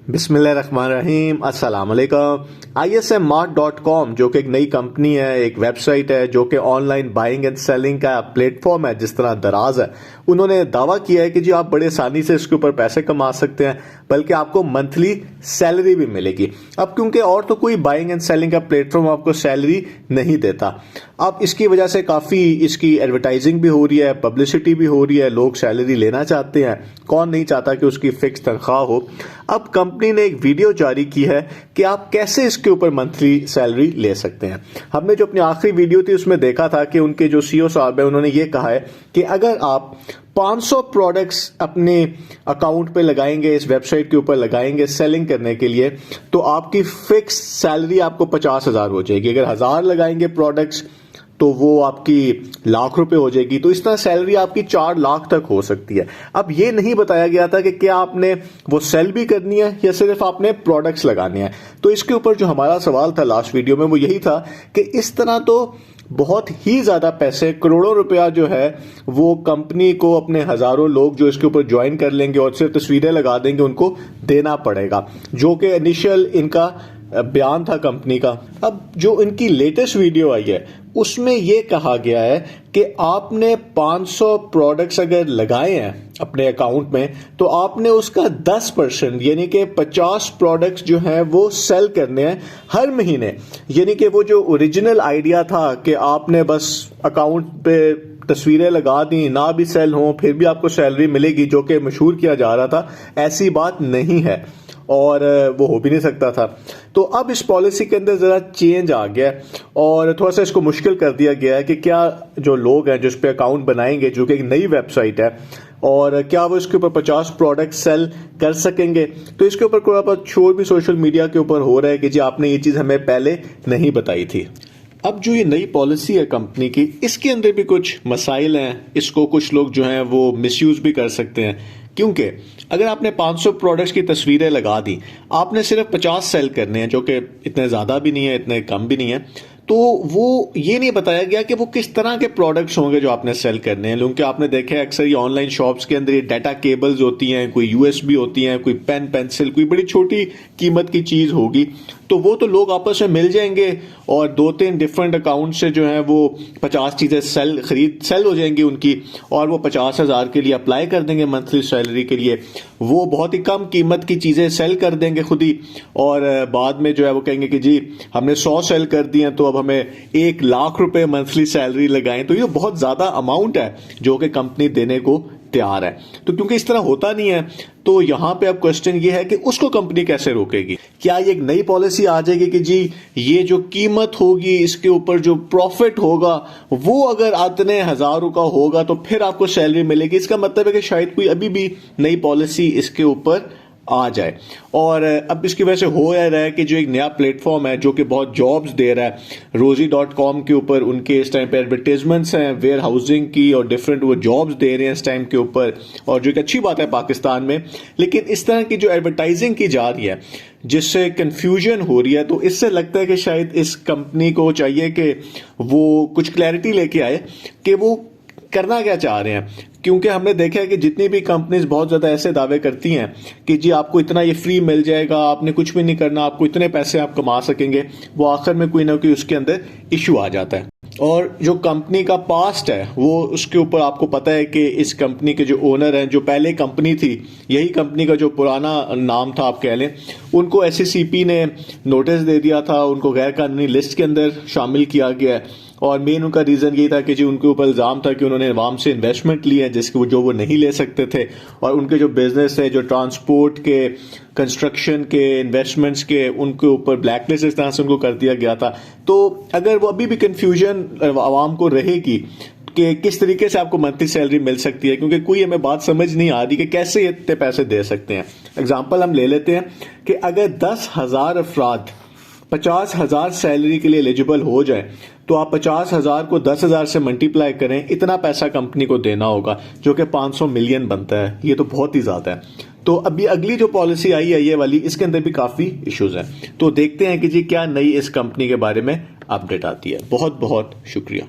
बिस्मिल्लाहिर्रहमानिर्रहीम, अस्सलाम वालेकुम। ISMart.com जो कि एक नई कंपनी है, एक वेबसाइट है जो कि ऑनलाइन बाइंग एंड सेलिंग का प्लेटफॉर्म है, जिस तरह दराज है। उन्होंने दावा किया है कि जी आप बड़े आसानी से इसके ऊपर पैसे कमा सकते हैं, बल्कि आपको मंथली सैलरी भी मिलेगी। अब क्योंकि और तो कोई बाइंग एंड सेलिंग का प्लेटफॉर्म आपको सैलरी नहीं देता, अब इसकी वजह से काफ़ी इसकी एडवर्टाइजिंग भी हो रही है, पब्लिसिटी भी हो रही है, लोग सैलरी लेना चाहते हैं। कौन नहीं चाहता कि उसकी फिक्स तनख्वाह हो। अब कंपनी ने एक वीडियो जारी की है कि आप कैसे इसके ऊपर मंथली सैलरी ले सकते हैं। हमने जो अपनी आखिरी वीडियो थी उसमें देखा था कि उनके जो CEO साहब है उन्होंने ये कहा है कि अगर आप 500 प्रोडक्ट्स अपने अकाउंट पे लगाएंगे, इस वेबसाइट के ऊपर लगाएंगे सेलिंग करने के लिए, तो आपकी फिक्स सैलरी आपको 50,000 हो जाएगी। अगर 1000 लगाएंगे प्रोडक्ट्स तो वो आपकी लाख रुपए हो जाएगी। तो इस तरह सैलरी आपकी 4 लाख तक हो सकती है। अब ये नहीं बताया गया था कि क्या आपने वो सेल भी करनी है या सिर्फ आपने प्रोडक्ट्स लगाने हैं। तो इसके ऊपर जो हमारा सवाल था लास्ट वीडियो में वो यही था कि इस तरह तो बहुत ही ज्यादा पैसे, करोड़ों रुपया जो है वो कंपनी को अपने हजारों लोग जो इसके ऊपर ज्वाइन कर लेंगे और सिर्फ तस्वीरें लगा देंगे उनको देना पड़ेगा, जो कि इनिशियल इनका बयान था कंपनी का। अब जो इनकी लेटेस्ट वीडियो आई है उसमें यह कहा गया है कि आपने 500 प्रोडक्ट्स अगर लगाए हैं अपने अकाउंट में तो आपने उसका 10% यानी कि 50 प्रोडक्ट्स जो हैं वो सेल करने हैं हर महीने। यानी कि वो जो ओरिजिनल आइडिया था कि आपने बस अकाउंट पे तस्वीरें लगा दी, ना भी सेल हो फिर भी आपको सैलरी मिलेगी, जो कि मशहूर किया जा रहा था, ऐसी बात नहीं है और वो हो भी नहीं सकता था। तो अब इस पॉलिसी के अंदर ज़रा चेंज आ गया और थोड़ा सा इसको मुश्किल कर दिया गया है कि क्या जो लोग हैं जो इस पे अकाउंट बनाएंगे, जो कि एक नई वेबसाइट है, और क्या वो इसके ऊपर 50 प्रोडक्ट सेल कर सकेंगे। तो इसके ऊपर थोड़ा बहुत शोर भी सोशल मीडिया के ऊपर हो रहा है कि जी आपने ये चीज़ हमें पहले नहीं बताई थी। अब जो ये नई पॉलिसी है कंपनी की, इसके अंदर भी कुछ मसाइल हैं। इसको कुछ लोग जो हैं वो मिसयूज भी कर सकते हैं, क्योंकि अगर आपने 500 प्रोडक्ट्स की तस्वीरें लगा दी, आपने सिर्फ 50 सेल करने हैं, जो कि इतने ज़्यादा भी नहीं है इतने कम भी नहीं है, तो वो ये नहीं बताया गया कि वो किस तरह के प्रोडक्ट्स होंगे जो आपने सेल करने हैं। क्योंकि आपने देखा है अक्सर ये ऑनलाइन शॉप्स के अंदर ये डाटा केबल्स होती हैं, कोई USB होती हैं, कोई पेन पेंसिल, कोई बड़ी छोटी कीमत की चीज़ होगी, तो वो तो लोग आपस में मिल जाएंगे और 2-3 डिफरेंट अकाउंट से जो है वो 50 चीज़ें सेल हो जाएंगी उनकी, और वो 50,000 के लिए अप्लाई कर देंगे मंथली सैलरी के लिए। वो बहुत ही कम कीमत की चीज़ें सेल कर देंगे खुद ही, और बाद में जो है वो कहेंगे कि जी हमने 100 सेल कर दिए हैं तो अब हमें 1 लाख रुपए मंथली सैलरी लगाएं। तो ये बहुत ज़्यादा अमाउंट है जो कि कंपनी देने को तैयार है। तो क्योंकि इस तरह होता नहीं है, तो यहां पे अब क्वेश्चन ये है कि उसको कंपनी कैसे रोकेगी। क्या ये एक नई पॉलिसी आ जाएगी कि जी ये जो कीमत होगी, इसके ऊपर जो प्रॉफिट होगा वो अगर इतने हजारों का होगा तो फिर आपको सैलरी मिलेगी। इसका मतलब है कि शायद कोई अभी भी नई पॉलिसी इसके ऊपर आ जाए। और अब इसकी वजह से हो रहा है कि जो एक नया प्लेटफॉर्म है जो कि बहुत जॉब्स दे रहा है, Rozi.com के ऊपर उनके इस टाइम पे एडवर्टाइजमेंट्स हैं वेयर हाउसिंग की, और डिफरेंट वो जॉब्स दे रहे हैं इस टाइम के ऊपर, और जो एक अच्छी बात है पाकिस्तान में। लेकिन इस तरह की जो एडवर्टाइजिंग की जा रही है जिससे कंफ्यूजन हो रही है, तो इससे लगता है कि शायद इस कंपनी को चाहिए कि वो कुछ क्लैरिटी लेके आए कि वो करना क्या चाह रहे हैं। क्योंकि हमने देखा है कि जितनी भी कंपनीज बहुत ज़्यादा ऐसे दावे करती हैं कि जी आपको इतना ये फ्री मिल जाएगा, आपने कुछ भी नहीं करना, आपको इतने पैसे आप कमा सकेंगे, वो आखिर में कोई ना कोई उसके अंदर इशू आ जाता है। और जो कंपनी का पास्ट है वो उसके ऊपर आपको पता है कि इस कंपनी के जो ओनर हैं, जो पहले कंपनी थी, यही कंपनी का जो पुराना नाम था आप कह लें, उनको SECP ने नोटिस दे दिया था, उनको गैर कानूनी लिस्ट के अंदर शामिल किया गया है। और मेन उनका रीजन ये था कि जी उनके ऊपर इल्जाम था कि उन्होंने अवाम से इन्वेस्टमेंट ली है जिसके जो वो नहीं ले सकते थे, और उनके जो बिजनेस है, जो ट्रांसपोर्ट के, कंस्ट्रक्शन के, इन्वेस्टमेंट्स के, उनके ऊपर ब्लैकलिस्ट इस तरह से उनको कर दिया गया था। तो अगर वो अभी भी कंफ्यूजन आवाम को रहेगी कि किस तरीके से आपको मंथली सैलरी मिल सकती है, क्योंकि कोई हमें बात समझ नहीं आ रही कि कैसे इतने पैसे दे सकते हैं। एग्जाम्पल हम ले लेते हैं कि अगर 10,000 अफराद 50,000 सैलरी के लिए एलिजिबल हो जाए तो आप 50,000 को 10,000 से मल्टीप्लाई करें, इतना पैसा कंपनी को देना होगा, जो कि 500 मिलियन बनता है। ये तो बहुत ही ज्यादा है। तो अभी अगली जो पॉलिसी आई है ये वाली, इसके अंदर भी काफी इश्यूज हैं। तो देखते हैं कि जी क्या नई इस कंपनी के बारे में अपडेट आती है। बहुत बहुत शुक्रिया।